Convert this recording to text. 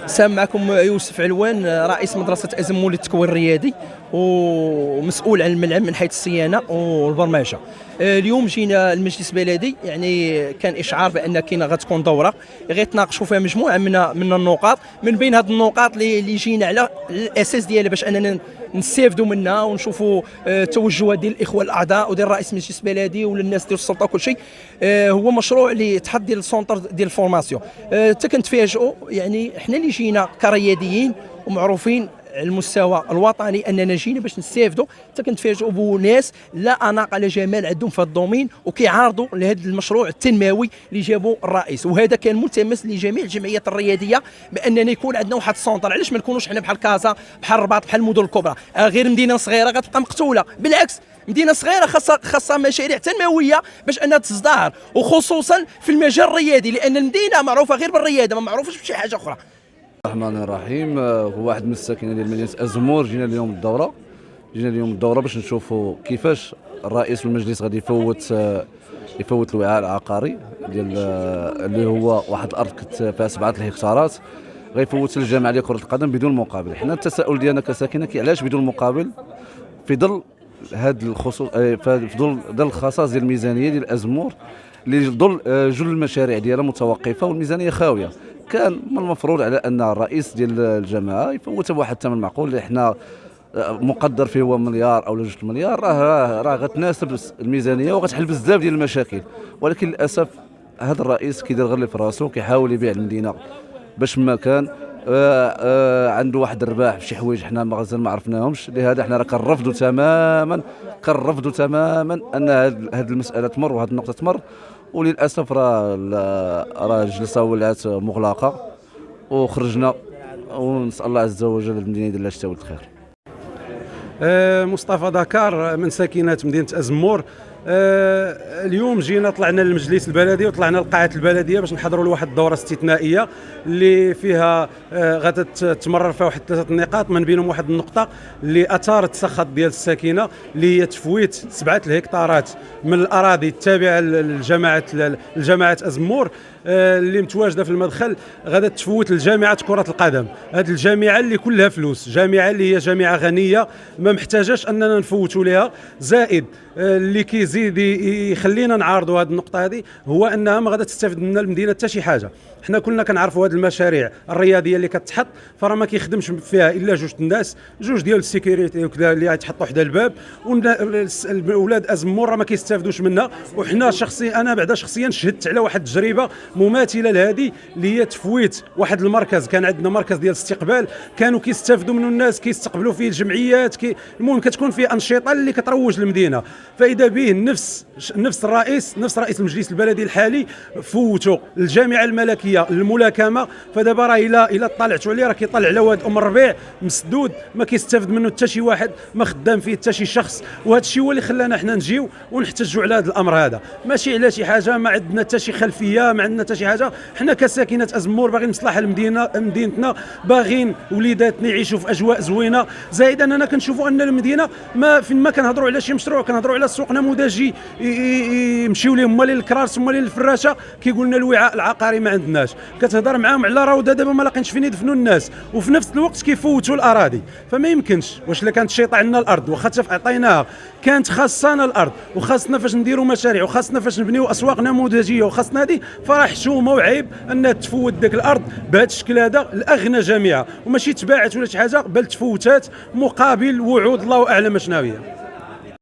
سام معكم يوسف علوان، رئيس مدرسة أزمور للتكوين الريادي ومسؤول عن الملعب من حيث الصيانة والبرمجة. اليوم جينا المجلس البلدي، يعني كان إشعار بأن كاينة غتكون دورة غيتناقشوا فيها مجموعة من النقاط. من بين هذه النقاط اللي جينا على الأساس ديالها باش أننا نستافدوا منها ونشوفوا التوجهات ديال الاخوه الاعضاء وديال رئيس المجلس البلدي وللناس ديال السلطه وكل شيء. هو مشروع اللي تحط ديال السونتر ديال الفورماسيون. حتى كنتفاجئوا، يعني حنا اللي جينا كرياديين ومعروفين على المستوى الوطني اننا جينا باش نستافدوا، حتى كنتفاجئوا بناس لا اناقه لا جمال عندهم في الدومين وكيعارضوا لهذا المشروع التنموي اللي جابوا الرئيس. وهذا كان ملتمس لجميع الجمعيات الرياديه باننا يكون عندنا واحد السونتر. علاش ما نكونوش حنا بحال كازا، بحال الرباط، بحال المدن الكبرى؟ غير مدينه صغيره غتبقى مقتوله، بالعكس مدينه صغيره خاصها مشاريع تنمويه باش انها تزدهر، وخصوصا في المجال الريادي، لان المدينه معروفه غير بالرياده، ما معروفش بشي حاجه اخرى. الرحمن الرحيم. هو واحد من الساكنه ديال مدينه أزمور. جينا اليوم الدوره باش نشوفوا كيفاش الرئيس والمجلس غادي يفوت الوعاء العقاري ديال اللي هو واحد الارض فيها 7 الهكتارات، غيفوت للجامعه ديال كره القدم بدون مقابل. حنا التساؤل ديالنا كساكنه علاش بدون مقابل في ظل هذا الخصوص، في ظل الخصاص ديال الميزانيه ديال أزمور اللي ظل جل المشاريع ديالها متوقفه والميزانيه خاويه. كان من المفروض على ان الرئيس ديال الجماعه يفوتها بواحد الثمن معقول اللي حنا مقدر فيه هو مليار او 2 مليار، راه غتناسب الميزانيه وغتحل بزاف ديال المشاكل. ولكن للاسف هذا الرئيس كيدير غير اللي في راسو، كيحاول يبيع المدينه باش ما كان عنده واحد الرباح في شي حوايج حنا مازال ما عرفناهمش. لهذا حنا راه كنرفضوا تماما ان هذه المساله تمر وهذه النقطه تمر. وللاسف راه الجلسه ولات مغلقه وخرجنا، ونسال الله عز وجل المدينه يدير لها الشتاء والخير. مصطفى دكار من ساكنه مدينه أزمور. اليوم طلعنا للمجلس البلدي وطلعنا لقاعه البلديه باش نحضروا لواحد الدوره استثنائيه اللي فيها غادا تمرر فيها واحد 3 نقاط، من بينهم واحد النقطه اللي اثارت السخط ديال الساكنه، اللي هي تفويت 7 الهكتارات من الاراضي التابعه لجماعه أزمور اللي متواجده في المدخل، غادا تفوت لجامعه كره القدم. هذه الجامعه اللي كلها فلوس، جامعه اللي هي جامعه غنيه ما محتاجاش اننا نفوتوا لها. زائد اللي كيزيد يخلينا نعارضوا هذه النقطه هذه هو انها ما غادا تستافد من المدينه حتى شي حاجه. حنا كلنا كنعرفوا هذه المشاريع الرياضيه اللي كتحط، فراه ما كيخدمش فيها الا 2 الناس، 2 ديال السيكوريتي وكذا اللي غيتحطوا حدا الباب، واولاد أزمور راه ما كيستافدوش منها. وحنا انا بعدا شخصيا شهدت على واحد التجربه مماثله لهذه اللي هي تفويت واحد المركز. كان عندنا مركز ديال الاستقبال كانوا كيستافدوا منه الناس، كيستقبلوا فيه الجمعيات، المهم كتكون فيه انشطه اللي كتروج للمدينه. فاذا به نفس رئيس المجلس البلدي الحالي فوتوا الجامعه الملكيه للملاكمه. فدابا راه الا طلعتوا عليه راه كيطلع على واد الربيع مسدود، ما كيستافد منه حتى شي واحد، ما خدام فيه حتى شي شخص. وهذا الشيء هو اللي خلانا حنا نجيو ونحتجوا على هذا الامر هذا، ماشي على شي حاجه ما عندنا حتى شي خلفيه، ما عندنا حتى شي حاجه. حنا كساكنه أزمور باغيين مصلحه مدينتنا، باغيين وليداتنا يعيشوا في اجواء زوينه. زائد اننا كنشوفوا ان المدينه ما فين ما كنهضروا على شي مشروع كنهضروا على السوق نموذجي يمشيو لهم هما للكرارس هما للفراشه، كيقول لنا الوعاء العقاري ما عندناش. كتهضر معاهم على روضه دابا ما لاقينش فين يدفنوا الناس، وفي نفس الوقت كيفوتوا الاراضي. فما يمكنش. واش لا كانت شي عندنا الارض واخا عطيناها، كانت خاصنا الارض وخاصنا فاش نديروا مشاريع وخاصنا فاش نبنيو اسواق نموذجيه وخاصنا هذه، فراه حشومه وعيب انها تفوت داك الارض بهذا الشكل هذا لاغنى جامعه، وماشي تباعت ولا شي حاجه، بل تفوتات مقابل وعود الله اعلم شنو هي.